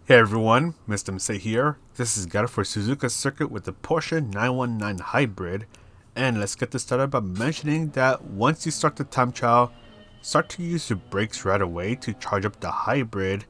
Hey everyone, Mr. Msei here. This is Guy for Suzuka Circuit with the Porsche 919 Hybrid. And let's get this started by mentioning that once you start the time trial, start to use your brakes right away to charge up the hybrid.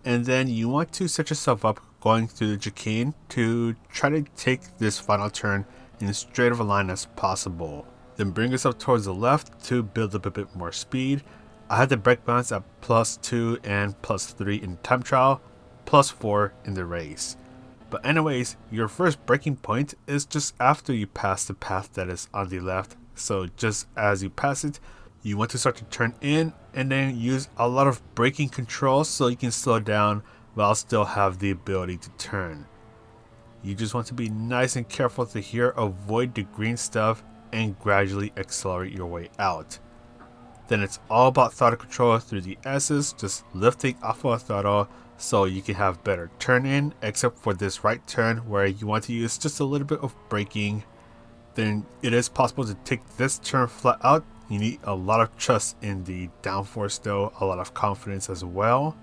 And then you want to set yourself up going through the chicane to try to take this final turn in as straight of a line as possible. Then bring yourself towards the left to build up a bit more speed. I had the brake balance at +2 and +3 in time trial, +4 in the race. But anyways, your first braking point is just after you pass the path that is on the left. So just as you pass it, you want to start to turn in and then use a lot of braking control so you can slow down while still have the ability to turn. You just want to be nice and careful to here, avoid the green stuff, and gradually accelerate your way out. Then it's all about throttle control through the S's, just lifting off of throttle so you can have better turn in, except for this right turn where you want to use just a little bit of braking. Then it is possible to take this turn flat out. You need a lot of trust in the downforce though, a lot of confidence as well.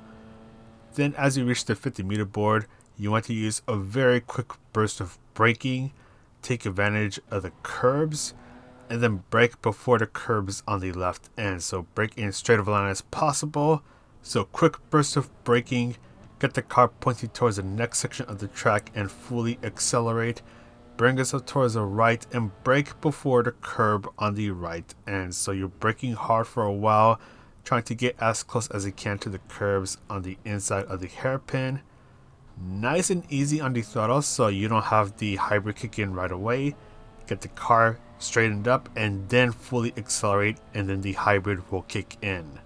Then as you reach the 50-meter board, you want to use a very quick burst of braking, take advantage of the curbs, and then brake before the curbs on the left end. So brake in straight of a line as possible. So quick burst of braking, get the car pointing towards the next section of the track and fully accelerate. Bring yourself towards the right and brake before the curb on the right end. So you're braking hard for a while, trying to get as close as you can to the curbs on the inside of the hairpin. Nice and easy on the throttle so you don't have the hybrid kick in right away. Get the car straightened up and then fully accelerate, and then the hybrid will kick in.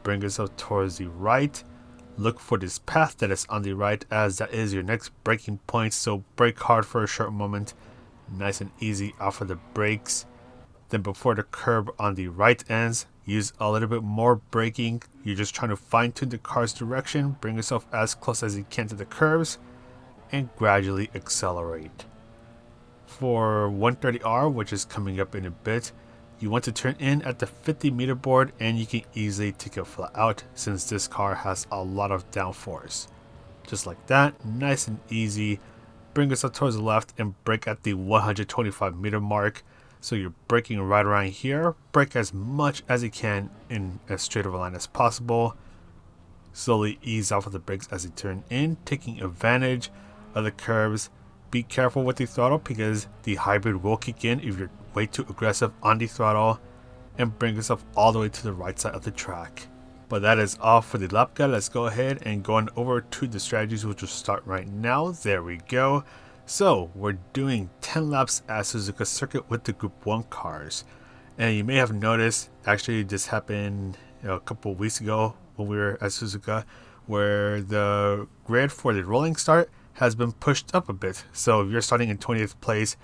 Bring yourself towards the right. Look for this path that is on the right, as that is your next braking point, so brake hard for a short moment. Nice and easy off of the brakes. Then before the curb on the right ends, use a little bit more braking. You're just trying to fine tune the car's direction. Bring yourself as close as you can to the curbs and gradually accelerate. For 130R, which is coming up in a bit, you want to turn in at the 50-meter board and you can easily take it flat out since this car has a lot of downforce. Just like that, nice and easy. Bring yourself towards the left and brake at the 125-meter mark. So you're braking right around here. Brake as much as you can in as straight of a line as possible. Slowly ease off of the brakes as you turn in, taking advantage of the curves. Be careful with the throttle because the hybrid will kick in if you're way too aggressive on the throttle, and bring yourself all the way to the right side of the track. But that is all for the lap guide. Let's go ahead and go on over to the strategies, which will start right now. There we go. So we're doing 10 laps at Suzuka Circuit with the Group 1 cars. And you may have noticed, actually this happened a couple of weeks ago when we were at Suzuka, where the grid for the rolling start has been pushed up a bit. So if you're starting in 20th place,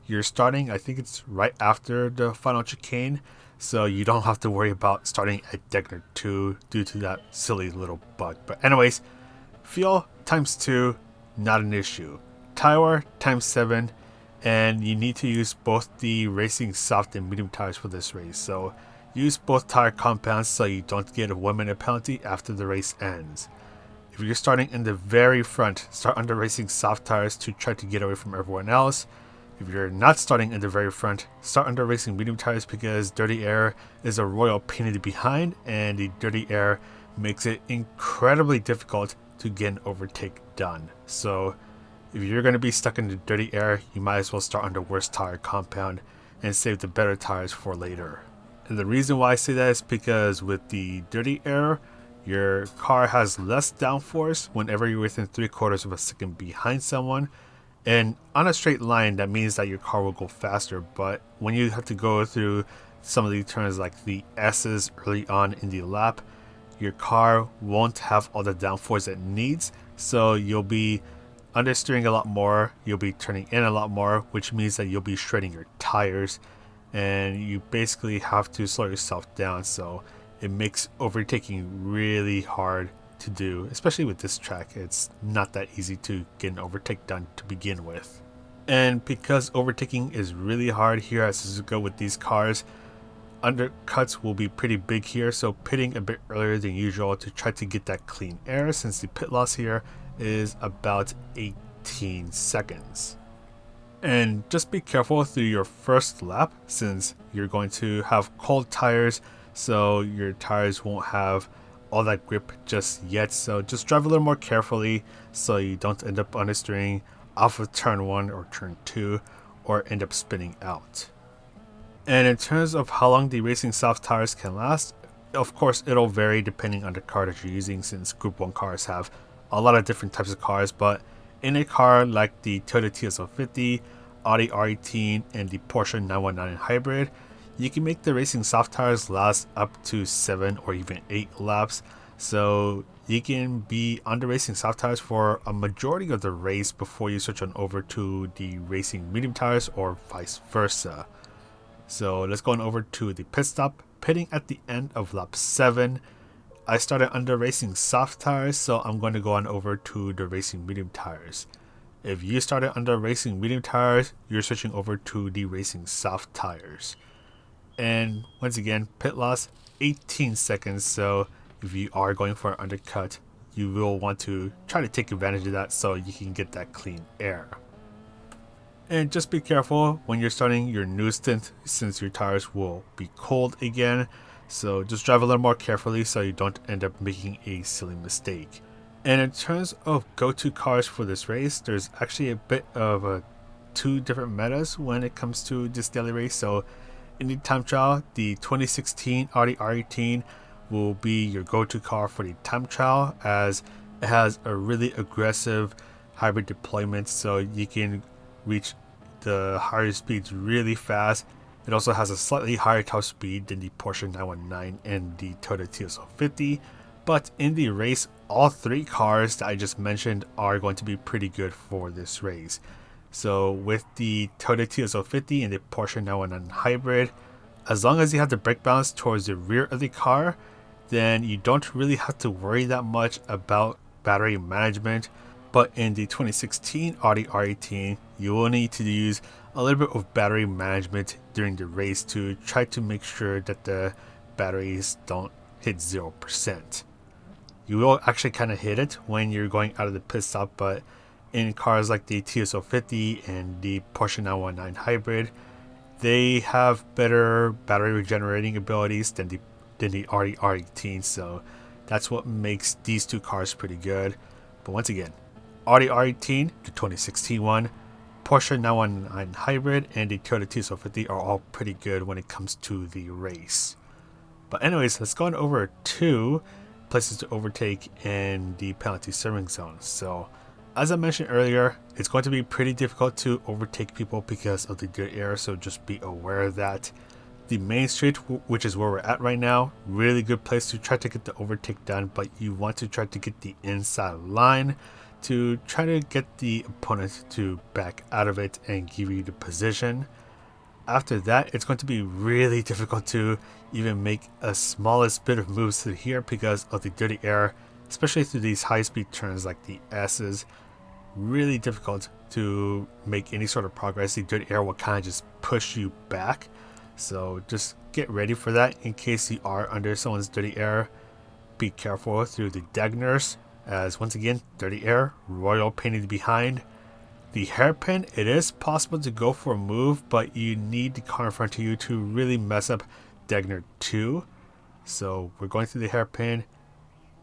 you're starting, I think it's right after the final chicane, so you don't have to worry about starting at Degner 2 due to that silly little bug. But anyways, fuel ×2, not an issue. Tire ×7, and you need to use both the racing soft and medium tires for this race. So use both tire compounds so you don't get a 1-minute penalty after the race ends. If you're starting in the very front, start under racing soft tires to try to get away from everyone else. If you're not starting in the very front, start under racing medium tires because dirty air is a royal pain in the behind, and the dirty air makes it incredibly difficult to get an overtake done. So if you're going to be stuck in the dirty air, you might as well start on the worst tire compound and save the better tires for later. And the reason why I say that is because with the dirty air, your car has less downforce whenever you're within 3/4 of a second behind someone. And on a straight line, that means that your car will go faster. But when you have to go through some of the turns like the S's early on in the lap, your car won't have all the downforce it needs. So you'll be understeering a lot more. You'll be turning in a lot more, which means that you'll be shredding your tires. And you basically have to slow yourself down. So it makes overtaking really hard to do, especially with this track. It's not that easy to get an overtake done to begin with. And because overtaking is really hard here at Suzuka with these cars, undercuts will be pretty big here, so pitting a bit earlier than usual to try to get that clean air, since the pit loss here is about 18 seconds. And just be careful through your first lap, since you're going to have cold tires, so your tires won't have all that grip just yet. So just drive a little more carefully so you don't end up understeering off of turn 1 or turn 2 or end up spinning out. And in terms of how long the racing soft tires can last, of course it'll vary depending on the car that you're using, since Group 1 cars have a lot of different types of cars. But in a car like the Toyota TS050, Audi R18, and the Porsche 919 hybrid, you can make the racing soft tires last up to 7 or even 8 laps. So you can be on the racing soft tires for a majority of the race before you switch on over to the racing medium tires, or vice versa. So let's go on over to the pit stop. Pitting at the end of lap 7, I started under racing soft tires, so I'm going to go on over to the racing medium tires. If you started under racing medium tires, you're switching over to the racing soft tires. And once again, pit loss 18 seconds, so if you are going for an undercut, you will want to try to take advantage of that so you can get that clean air. And just be careful when you're starting your new stint, since your tires will be cold again. So just drive a little more carefully so you don't end up making a silly mistake. And in terms of go-to cars for this race, there's actually a bit of two different metas when it comes to this daily race. So in the time trial, the 2016 Audi R18 will be your go-to car for the time trial, as it has a really aggressive hybrid deployment, so you can reach the higher speeds really fast. It also has a slightly higher top speed than the Porsche 919 and the Toyota TS050. But in the race, all three cars that I just mentioned are going to be pretty good for this race. So with the Toyota TS050 and the Porsche 919 hybrid, as long as you have the brake balance towards the rear of the car, then you don't really have to worry that much about battery management. But in the 2016 Audi R18, you will need to use a little bit of battery management during the race to try to make sure that the batteries don't hit 0%. You will actually kind of hit it when you're going out of the pit stop, but in cars like the TS050 and the Porsche 919 hybrid, they have better battery regenerating abilities than the Audi R18, so that's what makes these two cars pretty good. But once again, Audi R18, the 2016 one, Porsche 919 hybrid, and the Toyota TS050 are all pretty good when it comes to the race. But anyways, let's go on over to places to overtake in the penalty serving zone. So as I mentioned earlier, it's going to be pretty difficult to overtake people because of the good air, so just be aware of that. The main street, which is where we're at right now, really good place to try to get the overtake done, but you want to try to get the inside line to try to get the opponent to back out of it and give you the position. After that, it's going to be really difficult to even make a smallest bit of moves through here because of the dirty air, especially through these high-speed turns like the S's. Really difficult to make any sort of progress. The dirty air will kind of just push you back. So just get ready for that in case you are under someone's dirty air. Be careful through the Dagners, as once again, dirty air, royal painting behind. The hairpin, it is possible to go for a move, but you need the car in front of you to really mess up Dagner 2. So we're going through the hairpin.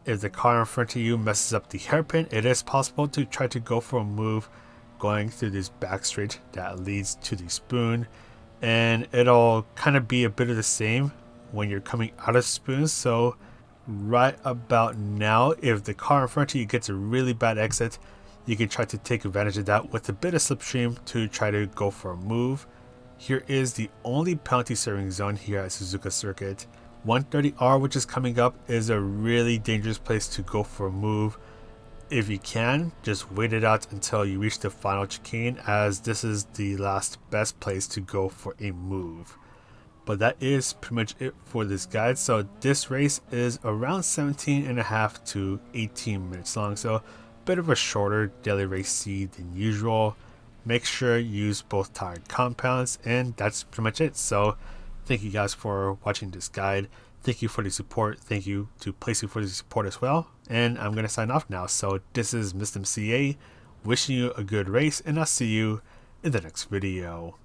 If the car in front of you messes up the hairpin, it is possible to try to go for a move going through this back straight that leads to the spoon. And it'll kind of be a bit of the same when you're coming out of spoons. So right about now, if the car in front of you gets a really bad exit, you can try to take advantage of that with a bit of slipstream to try to go for a move. Here is the only penalty serving zone here at Suzuka Circuit. 130R, which is coming up, is a really dangerous place to go for a move. If you can, just wait it out until you reach the final chicane, as this is the last best place to go for a move. But that is pretty much it for this guide. So this race is around 17.5 to 18 minutes long, so a bit of a shorter daily race seed than usual. Make sure you use both tire compounds, and that's pretty much it. So Thank you guys for watching this guide. Thank you for the support. Thank you to Playseat for the support as well. And I'm going to sign off now. So this is Mr. CA wishing you a good race, and I'll see you in the next video.